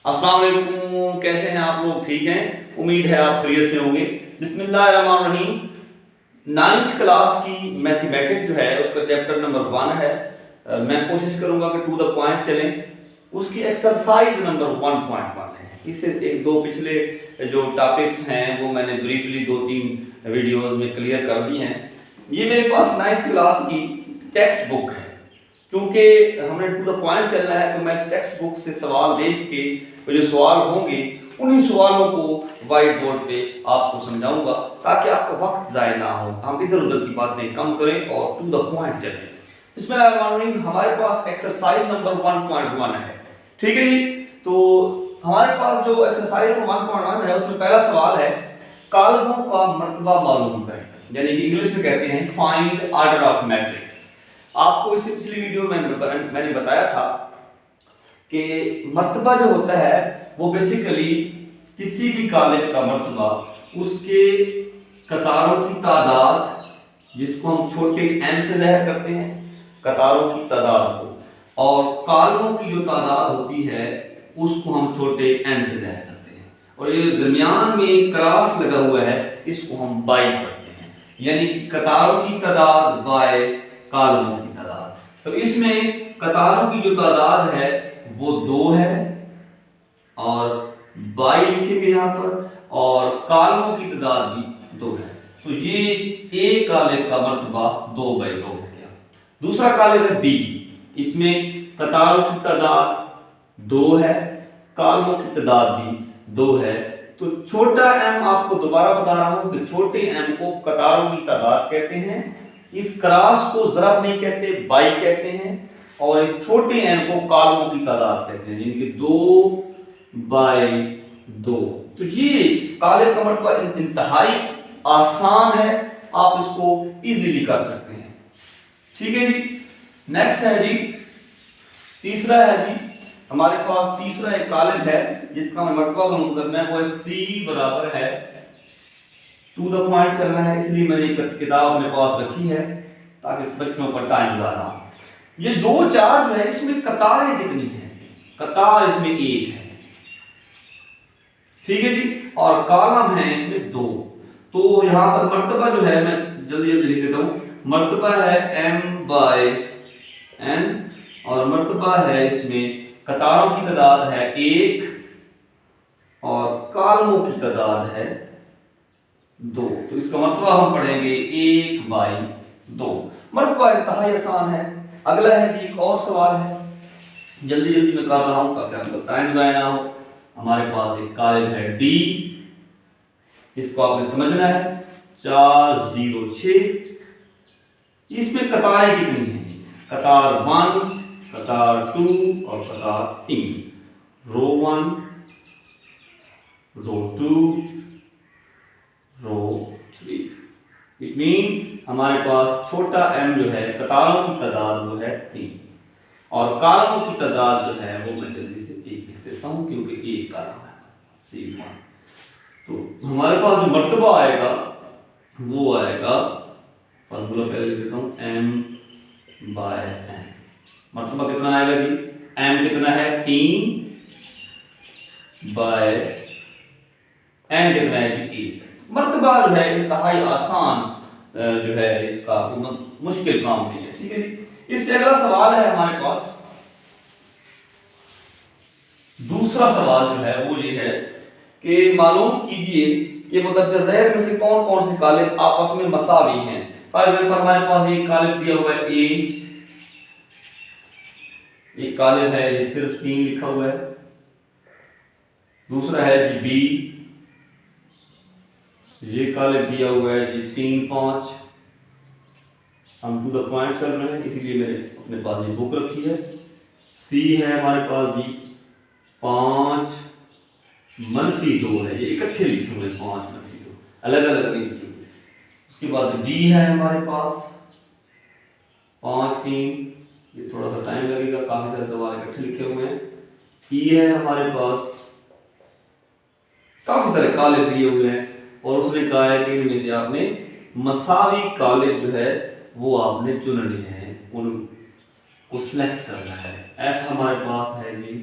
अस्सलाम वालेकुम, कैसे हैं आप लोग? ठीक हैं? उम्मीद है आप खैरियत से होंगे। बिस्मिल्लाहिर्रहमानिर्रहीम। 9th क्लास की मैथमेटिक्स जो है उसका चैप्टर नंबर 1 है। मैं कोशिश करूंगा कि टू द पॉइंट चलें। उसकी एक्सरसाइज नंबर 1.1 है। इससे एक दो पिछले जो टॉपिक्स हैं वो मैंने ब्रीफली 2-3 वीडियोस में क्लियर कर दी हैं। ये मेरे पास 9th क्लास की टेक्स्ट बुक है। क्योंकि हमने टू द पॉइंट चलना है तो मैं इस टेक्स्ट बुक से सवाल देख के जो सवाल होंगे उन्हीं सवालों को व्हाइट बोर्ड पे आपको समझाऊंगा ताकि आपका वक्त ज़ाया ना हो, हम इधर उधर की बातें कम करें और टू द पॉइंट चलें। बिस्मिल्लाहिर्रहमानिर्रहीम। हमारे पास एक्सरसाइज नंबर 1.1 है। ठीक है जी। तो हमारे पास जो एक्सरसाइज नंबर 1.1 है उसमें पहला सवाल है कालमों का मर्तबा मालूम करें, यानी कि इंग्लिश में कहते हैं फाइंड ऑर्डर ऑफ मैट्रिक्स। आपको इससे पिछली वीडियो में मैंने बताया था कि मर्तबा जो होता है वो बेसिकली किसी भी कॉलम का मर्तबा उसके कतारों की तादाद, जिसको हम छोटे m से ज़ाहिर करते हैं, कतारों की तादाद को, और कॉलमों की जो तादाद होती है उसको हम छोटे n से ज़ाहिर करते हैं, और ये दरमियान में क्रॉस लगा हुआ है इसको हम बाई पढ़ते हैं, यानी कतारों की तादाद बाय कॉलमों की तादाद। तो इसमें कतारों की जो तादाद है वो 2 है और बाई लिखेंगे यहाँ पर, और कॉलमों की तादाद भी 2 है। तो ये एक कॉलम का मर्तबा 2/2 हो गया। दूसरा कॉलम है बी, इसमें कतारों की तादाद 2 है, कॉलमों की तादाद भी 2 है। तो छोटा m आपको दोबारा बता रहा हूं कि छोटे m को कतारों की तादाद कहते हैं, इस क्रॉस को ज़रब नहीं कहते, बाई कहते हैं, और इस छोटे n को कॉलमों की तादाद कहते हैं, यानी कि 2/2। तो ये कॉलम का मर्तबा इंतहाई आसान है, आप इसको इजीली कर सकते हैं। ठीक है जी। नेक्स्ट है जी, तीसरा है जी, हमारे पास तीसरा एक कॉलम है जिसका मर्तबा मालूम करना है, वो है c बराबर है, टू द पॉइंट चलना है, इसलिए मैंने एक किताब अपने पास रखी है ताकि बच्चों पर टाइम ज़्यादा हो। ये 2 4 जो है इसमें कतारें कितनी हैं? कतार इसमें 1 है, ठीक है जी, और कॉलम है इसमें 2। तो यहाँ पर मर्तबा जो है मैं जल्दी जल्दी लिख देता हूँ। मर्तबा है m/n और मर्तबा है इसमें कतारों की तादाद है 1 और कॉलमों की तादाद है 2। तो इसका मर्तबा हम पढ़ेंगे 1/2। मर्तबा इंतहाई आसान है। अगला है जी एक और सवाल है, जल्दी जल्दी मैं कर रहा हूं ताकि आपको टाइम ज़ाया ना हो। हमारे पास एक कॉलम है D, इसको आपने समझना है 4 0 6। इसमें कतारें कितनी हैं जी? कतार 1, कतार 2 और कतार 3। रो 1, रो 2, रो 3। इट मीन हमारे पास छोटा m जो है कतारों की तादाद वो है 3 और कॉलमों की तादाद जो है वो मैं जल्दी से 1 लिख देता हूँ क्योंकि एक कॉलम है C1। तो हमारे पास जो मर्तबा आएगा वो आएगा, फार्मूला पहले लिख देता हूँ, m/n। मर्तबा कितना आएगा जी? m कितना है? 3/n कितना है जी? 1। मर्तबा जो है इंतहाई आसान जो है, इसका मुश्किल काम नहीं है। ठीक है जी। इससे अगला सवाल है हमारे पास, दूसरा सवाल जो है वो ये है कि मालूम कीजिए कि मुतज्जज़ैन में से कौन कौन से कॉलम आपस में मसावी हैं। फॉर एग्जांपल हमारे पास एक कॉलम दिया हुआ है A, एक कॉलम है ये सिर्फ 3 लिखा हुआ है, दूसरा है जी B, ये कॉलम दिया हुआ है जी 3 5। हम टू द पॉइंट चल रहे हैं इसलिए मैंने अपने पास ये बुक रखी है। C है हमारे पास जी 5 -2 है, ये इकट्ठे लिखे हुए 5 -2, अलग अलग नहीं लिखे हुए। उसके बाद D है हमारे पास 5 3, ये थोड़ा सा टाइम लगेगा, काफी सारे सवाल इकट्ठे लिखे हुए हैं। E है हमारे पास, काफी सारे कॉलम दिए हुए हैं और उसने कहा है कि इनमें से आपने मसावी कॉलम जो है वो आपने चुनने हैं, उनको सिलेक्ट करना है। F हमारे पास है जी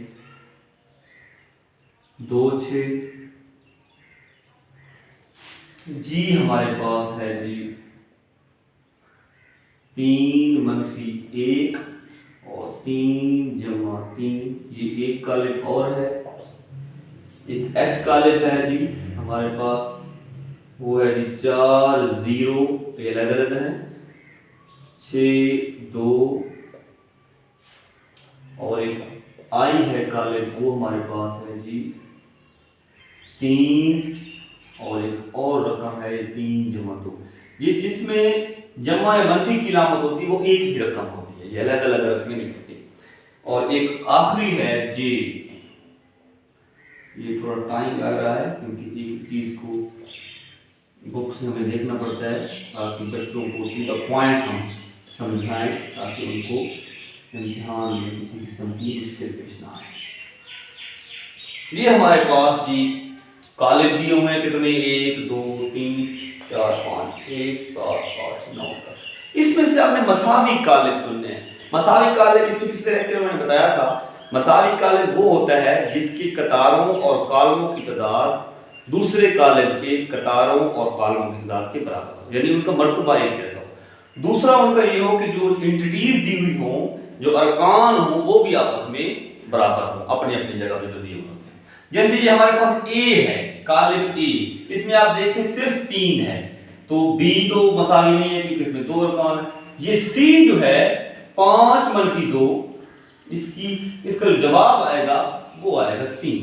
2 6 जी हमारे पास है जी 3 - 1 और 3 जमा 3, ये एक कालिब और है, एक एच कालिब है जी हमारे पास, वो है जी 4 0, ये अलग अलग है, 6 2 और एक आई है कालिब, वो हमारे पास है जी 3 और एक और रकम है 3 जमा 2। ये जिसमें जमा या मनफी की अलामत होती है वो एक ही रकम होती है, ये अलग अलग रकमें नहीं होती। और एक आखिरी है जे, ये थोड़ा टाइम लग रहा है क्योंकि एक चीज को बुक से हमें देखना पड़ता है ताकि बच्चों को उनका पॉइंट हम समझाएं ताकि उनको इम्तिहान में किसी किस्म की मुश्किल पेश ना आए। ये हमारे पास जी कालिब दिए हुए हैं कितने, 1 2 3 4 5 6 7 8 9 10। इसमें से आपने मसावी कालिब चुनने हैं। मसावी कालिब इससे पिछले लेक्चर में मैंने बताया था, मसावी कालिब वो होता है जिसकी कतारों और कॉलमों की तादाद दूसरे कालिब के कतारों और कॉलमों की तादाद के बराबर हो, यानी उनका मर्तबा एक जैसा हो। दूसरा उनका ये हो कि जो एंटिटीज दी हुई हो, जो अरकान हो, वो भी आपस में बराबर हो अपनी अपनी जगह पे जो दिए होते हैं। जैसे ये हमारे पास ए है, कालिब ए, इसमें आप देखें सिर्फ 3 है, तो बी तो मसावी नहीं है क्योंकि इसमें 2 अरकान है। ये सी जो है 5 - 2, इसका जो जवाब आएगा वो आएगा 3।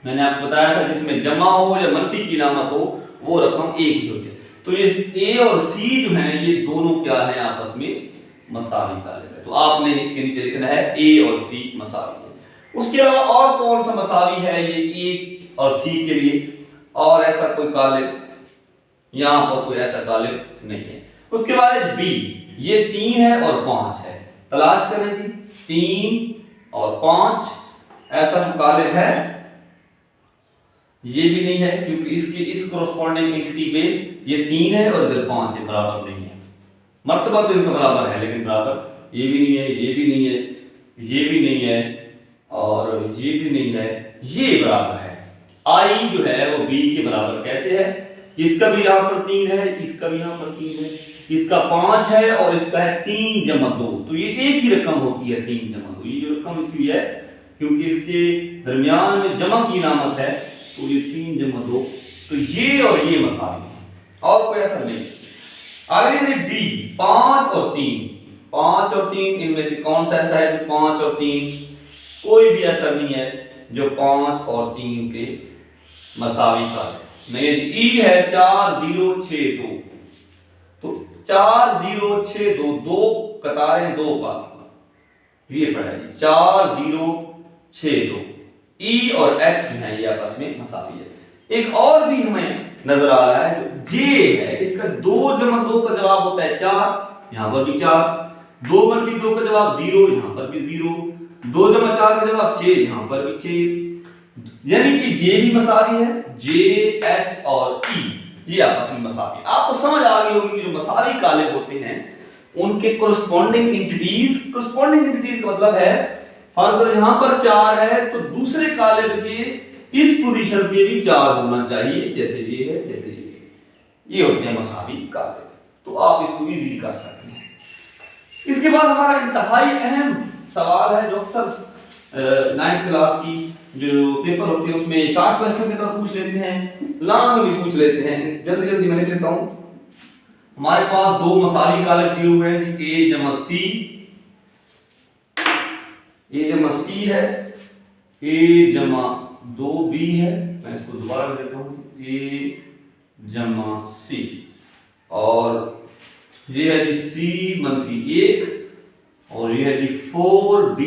मैंने आपको बताया था जिसमें जमा हो या मनफी की अलामत हो वो रकम एक ही होती है। तो ये ए और सी जो है ये दोनों क्या है आपस में मसावी कालिब है, तो आपने इसके नीचे लिखना है ए और सी मसावी है। उसके अलावा और कौन सा मसावी है ये ए और सी के लिए, और ऐसा कोई कालिब यहां पर कोई ऐसा कालिब नहीं है। उसके बाद बी, ये 3 है और 5 है, तलाश करें जी 3 और 5 ऐसा जो कालिब है, ये भी नहीं है क्योंकि इसके इस कोरस्पॉन्डिंग एंटिटी पे ये 3 है और इधर 5 है, बराबर नहीं है। मर्तबा तो इनका बराबर है लेकिन बराबर ये भी नहीं है, ये भी नहीं है, ये भी नहीं है और ये भी नहीं है, ये बराबर है। आई जो है वो बी के बराबर कैसे है, इसका भी यहाँ पर 3 है, इसका भी यहाँ पर 3 है, इसका 5 है और इसका है 3 जमा 2, तो ये एक ही रकम होती है 3 जमा 2। ये जो रकम लिखी हुई है क्योंकि इसके दरमियान में जमा की अलामत है तो ये 3 जमा 2, तो ये और ये मसावी है और कोई ऐसा नहीं। आगे डी, 5 और 3, 5 और 3 इनमें से कौन सा ऐसा है जो 5 और 3, कोई भी ऐसा नहीं है जो 5 और 3 के मसावी का नहीं है। ई है 4 0 6 2, तो 4 0 6 2, 2 कतारें 2 का ये पड़ा है 4 0 6 2। ई और एच जो है ये आपस में मसावी है। एक और भी हमें नजर आ रहा है जो जे है, इसका 2 जमा 2 का जवाब होता है 4, यहां पर भी 4, 2 - 2 का जवाब 0, यहां पर भी 0, 2 जमा 4 का जवाब 6, यहां पर भी 6, यानी कि ये भी मसावी है। जे एच और ई ये आपस में मसावी है। आपको समझ आ गई होगी कि जो मसावी कालिब होते हैं उनके कोरस्पॉन्डिंग एंटिटीज का मतलब है फर्क, यहां पर 4 है तो दूसरे कालिब के इस पोजीशन पे भी 4 होना चाहिए, जैसे ये है जैसे ये होते हैं मसावी कालिब। तो आप इसको इजीली कर सकते हैं। इसके बाद हमारा इंतहाई अहम सवाल है जो अक्सर 9th क्लास की जो पेपर होते हैं उसमें शॉर्ट क्वेश्चन की तरह पूछ लेते हैं, लॉन्ग भी पूछ लेते हैं। जल्दी जल्दी मैं लिख लेता हूं। हमारे पास 2 मसावी कालिब दिए हुए हैं, ए जमा सी, ए जमा सी है, ए जमा 2 बी है, मैं इसको दोबारा लिख देता हूं, ए जमा सी, और ये है जी सी - 1 और ये है जी 4d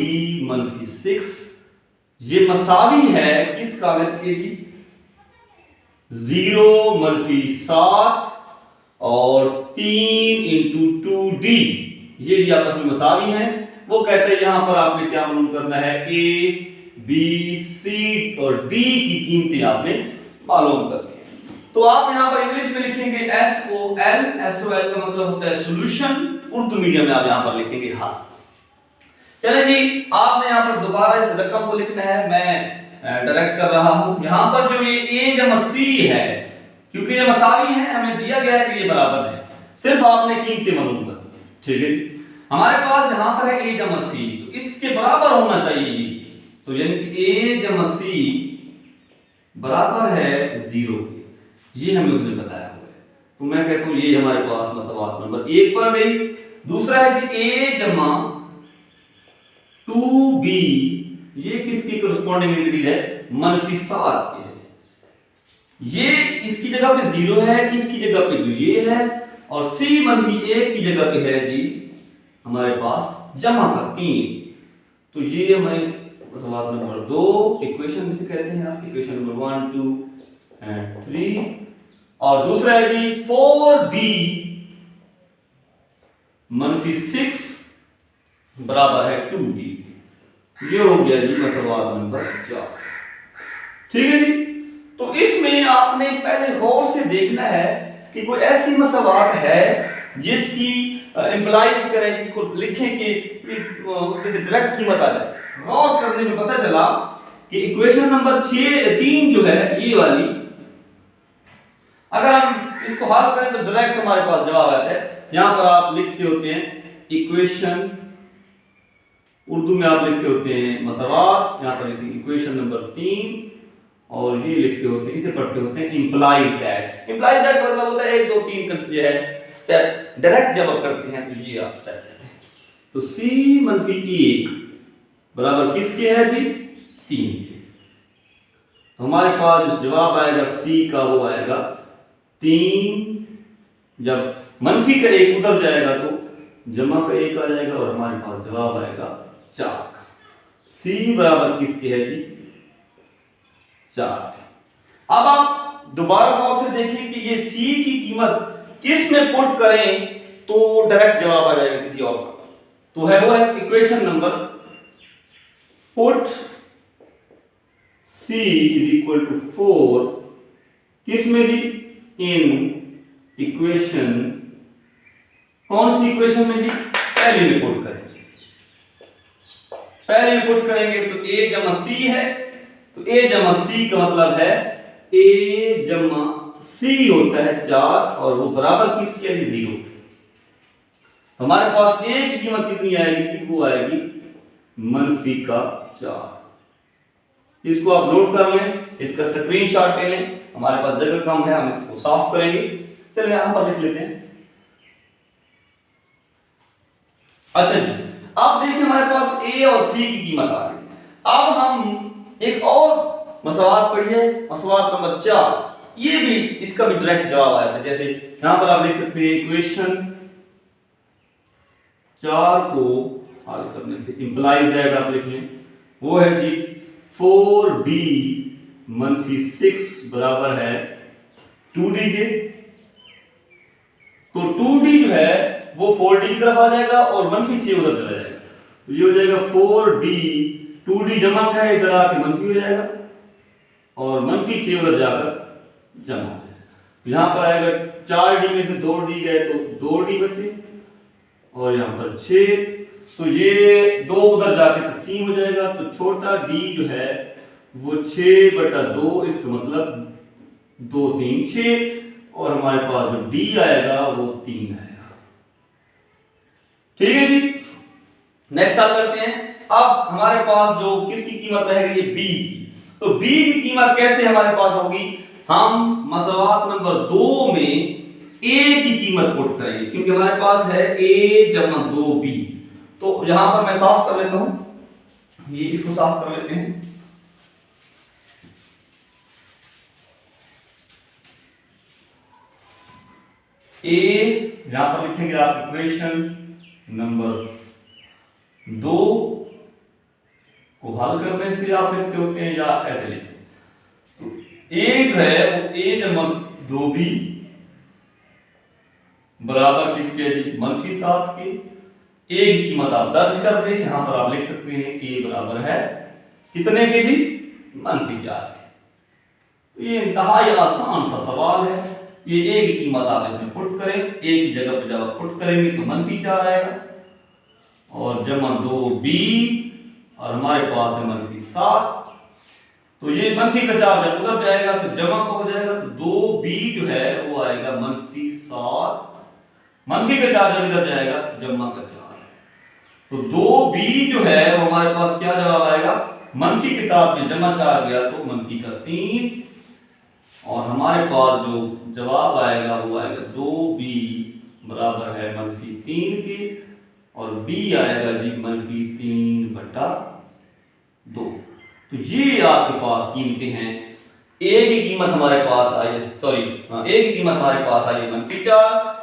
- 6। ये मसावी है किस कालिब के जी, 0 - 7 और 3 × 2d, ये जी आपस में मसावी हैं। वो कहते हैं यहां पर आपने क्या मालूम करना है, ए बी सी और डी की कीमतें आपने मालूम करनी है। तो आप यहां पर इंग्लिश में लिखेंगे SOL, SOL का मतलब होता है सॉल्यूशन, उर्दू मीडियम में आप यहां पर लिखेंगे हल। चले जी, आपने यहां पर दोबारा इस रकम को लिखना है। मैं डायरेक्ट कर रहा हूं। यहां पर जो ये a जमा c है, क्योंकि ये मसावी है, हमें दिया गया है कि ये बराबर है, सिर्फ आपने कीमतें मालूम करनी है। ठीक है, हमारे पास यहां पर है a जमा c, तो इसके बराबर होना चाहिए ये, तो यानी कि a जमा c बराबर है 0 के, ये हमें उसने बताया हुआ है। तो मैं कहता हूं ये हमारे पास मसवात नंबर 1 पर गई। दूसरा है जी a जमा 2b, ये किसकी करस्पॉन्डिंग इंटीजर है? -7 के है। ये इसकी जगह पे 0 है, इसकी जगह पे जो ये है, और c -1 की जगह पे है जी हमारे पास जमा का 3। तो ये हमारे सवाल नंबर 2 इक्वेशन जिसे कहते हैं आप, इक्वेशन नंबर 1 2 एंड 3। और दूसरा है जी 4d -6 बराबर है 2d। ये हो गया जी सवाल नंबर 4। ठीक है जी, तो इसमें आपने पहले गौर से देखना है कि कोई ऐसी मसवात है जिसकी इंप्लाइज करें, जिसको लिखें कि उसमें से डायरेक्ट कीमत आ जाए। गौर करने में पता चला कि इक्वेशन नंबर 3 जो है ये वाली, अगर हम इसको हल करें तो डायरेक्ट हमारे पास जवाब आता है। यहां पर आप लिखते होते हैं इक्वेशन, उर्दू में आप लिखते होते हैं मसवात, यहां पर लिखते हैं इक्वेशन नंबर 3, और ये लिखते होते हैं, इसे पढ़ते होते हैं इंप्लाइज दैट। इंप्लाइज दैट मतलब होता है 1 2 3 का जो है स्टेप डायरेक्ट जब आप करते हैं तो ये आप स्टेप करते हैं। तो c - 1 बराबर किसके है जी? 3 के। तो हमारे पास जो जवाब आएगा c का वो आएगा 3, जब मनफी का 1 उधर जाएगा तो जमा का 1 आ जाएगा, और हमारे पास जवाब आएगा 4। c बराबर किसके है जी? 4। अब आप दोबारा गौर से देखें कि ये c की कीमत किस में पुट करें तो डायरेक्ट जवाब आ जाएगा किसी और का। तो है वो है इक्वेशन नंबर, पुट c = 4 किस में जी? इन इक्वेशन, कौन सी इक्वेशन में जी? पहले में पुट करें। पहले में पुट करेंगे तो a जमा c है, तो a जमा c का मतलब है a जमा c होता है 4, और वो बराबर किसकी है? 0। हमारे पास a की कीमत कितनी आएगी? वो आएगी -4। इसको आप नोट कर लें, इसका स्क्रीनशॉट ले लें, हमारे पास जगह कम है, हम इसको साफ करेंगे। चलिए यहां पर लिख लेते हैं। अच्छा जी, अब देखिए हमारे पास a और c की कीमत आ गई। अब हम एक और मसवात पढ़िए, मसवात नंबर 4। ये भी, इसका भी डायरेक्ट जवाब आया था। जैसे यहां पर आप लिख सकते हैं इक्वेशन 4 को हल करने से इंप्लाइज दैट आप लिख लें, वो है जी 4d -6 बराबर है 2d के। तो 2d जो है वो 4d की तरफ आ जाएगा और -6 उधर चला जाएगा, तो ये हो जाएगा 4d, 2d जमा का है, इधर आके मनफी हो जाएगा, और -6 उधर जाकर जमा हो जाएगा। यहां पर आएगा 4d में से 2d गए तो 2d बचे, और यहां पर 6, तो ये 2 उधर जाके तकसीम हो जाएगा, तो छोटा d जो है वो 6/2, इसका मतलब 2 3 6, और हमारे पास जो d आएगा वो 3 आएगा। ठीक है जी, नेक्स्ट आप करते हैं। अब हमारे पास जो किसकी कीमत रहेगी? ये b की। तो b की कीमत कैसे हमारे पास होगी? हम मसवात नंबर 2 में a की कीमत पुट करेंगे, क्योंकि हमारे पास है a जमा 2b। तो यहां पर मैं साफ कर लेता हूं, ये इसको साफ कर लेते हैं। a यहां पर लिखेंगे आप इक्वेशन नंबर 2 को हल करने से आप लिखते होते हैं या ऐसे लिखते हैं। तो a जो है वो a जमा 2b बराबर किसके है जी? -7 के। a की कीमत आप दर्ज कर दें, यहां पर आप लिख सकते हैं a बराबर है कितने के जी? -4 के। ये इंतहाई आसान सा सवाल है। ये a की कीमत आप इसमें पुट करें, a की जगह पर जब आप पुट करेंगे तो -4 आएगा, और जमा 2b, और हमारे पास है -7, तो ये मनफी का 4 जब उधर जाएगा तो जमा का हो जाएगा, तो 2b जो है वो आएगा -7। मनफी का 4 जब इधर जाएगा तो जमा का 4, तो 2b जो है वो हमारे पास क्या जवाब आएगा, मनफी के साथ में जमा 4 गया तो मनफी का 3, और हमारे पास जो जवाब आएगा वो आएगा 2b बराबर है -3 के, और b आएगा जी -3/2। तो ये आपके पास कीमतें हैं। a की कीमत हमारे पास आई है, सॉरी a की कीमत हमारे पास आई है -4,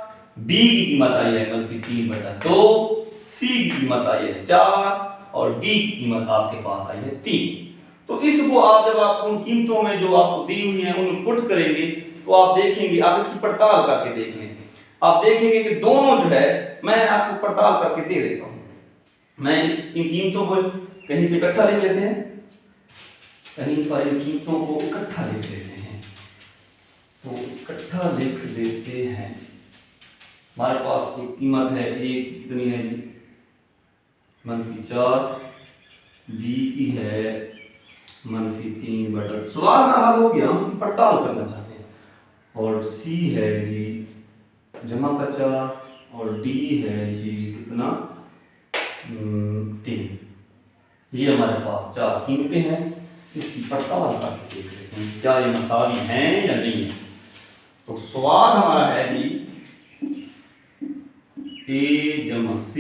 b की कीमत आई है -3/2, c की कीमत आई है 4, और d की कीमत आपके पास आई है 3। तो इसको आप जब आप उन कीमतों में जो आपको दी हुई हैं उनको पुट करेंगे तो आप देखेंगे, आप इसकी पड़ताल करके देख लें, आप देखेंगे कि दोनों जो है, मैं आपको पड़ताल करके दे देता हूं। मैं इन कीमतों को कहीं पे इकट्ठा लिख लेते हैं, कहीं पर इन कीमतों को इकट्ठा लिख लेते हैं, तो इकट्ठा लिख लेते हैं। हमारे पास एक कीमत है a की कितनी है जी, -4, b की है -3/2। सवाल का हल हो गया, हम इसकी पड़ताल करना चाहते हैं, और c है जी जमा का 4, और d है जी कितना 3। ये हमारे पास 4 कीमतें हैं, इसकी पड़ताल करके देख लेते हैं क्या ये मसावी हैं या नहीं है। तो सवाल हमारा है जी a जमा c,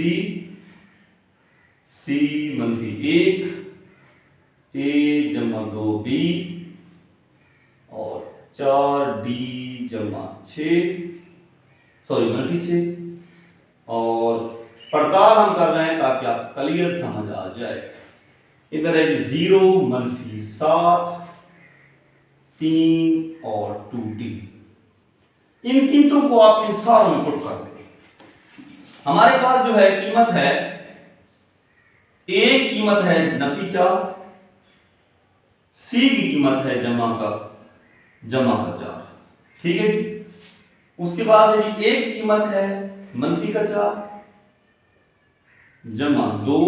c -1, a जमा 2b, और 4d जमा 6, सॉरी -6, और पड़ताल हम कर रहे हैं ताकि आप क्लियर समझ आ जाए। इधर है 0 -7, 3 और 2d। इन कीमतों को आप इन सारों में पुट कर दें। हमारे पास जो है कीमत है, एक कीमत है -4, c की कीमत है जमा का 4, ठीक है जी। उसके बाद है जी a की कीमत है -4 जमा 2,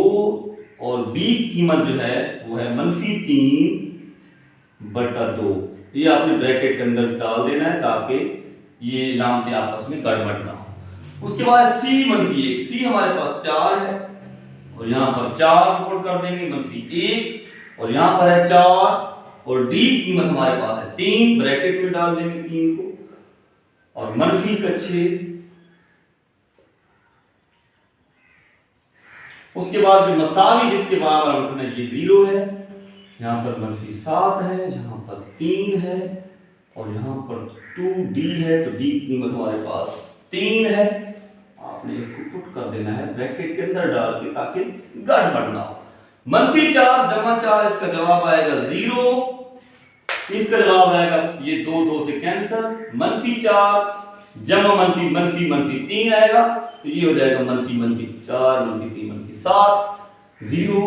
और b की कीमत जो है वो है -3/2। ये आपने ब्रैकेट के अंदर डाल देना है ताकि ये लामते आपस में गड़बड़ ना हो। उसके बाद c -1, c हमारे पास 4 है, और यहाँ पर 4 पुट कर देंगे -1, और यहाँ पर है 4, और d की कीमत हमारे पास है 3, ब्रैकेट में डाल देंगे 3 को, और -6। उसके बाद जो मसावी जिसके बराबर रखना है ये 0 है, यहाँ पर -7 है, यहाँ पर 3 है, और यहाँ पर 2d है, तो d की कीमत हमारे पास 3 है। आपने इसको पुट कर देना है ब्रैकेट के अंदर डाल के ताकि गड़बड़ ना हो। -4 जमा 4, इसका जवाब आएगा 0, इसका जवाब आएगा ये 2 से कैंसिल, -4 जमा -3 आएगा, तो ये हो जाएगा -4 -3 -7, 0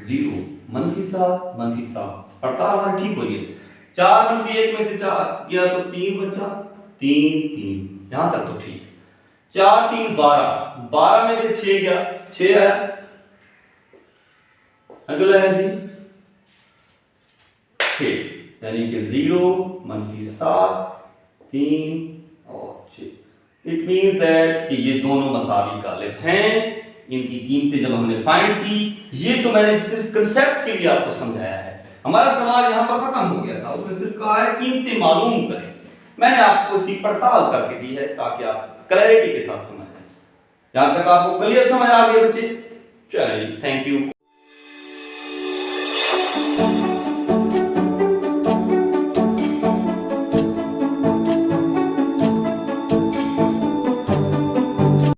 0 -7 पड़ताल हमारी ठीक हो गई। 4 -1 में से 4 गया तो 3 बचा, 3 यहां तक तो ठीक। 4 3 12 में से 6 गया, 6 आया। अगला है जी 6, यानी कि 0 -7 3 और 6। इट मीन्स दैट कि ये दोनों मसावी कालिब हैं। इनकी कीमतें जब हमने फाइंड की, ये तो मैंने सिर्फ कंसेप्ट के लिए आपको समझाया है, हमारा सवाल यहाँ पर खत्म हो गया था। उसमें सिर्फ कहा है कीमतें मालूम करें, मैंने आपको इसकी पड़ताल करके दी है ताकि आप क्लैरिटी के साथ समझ जाए। यहाँ तक आपको क्लियर समझ आ गई बच्चे? चलिए, थैंक यू।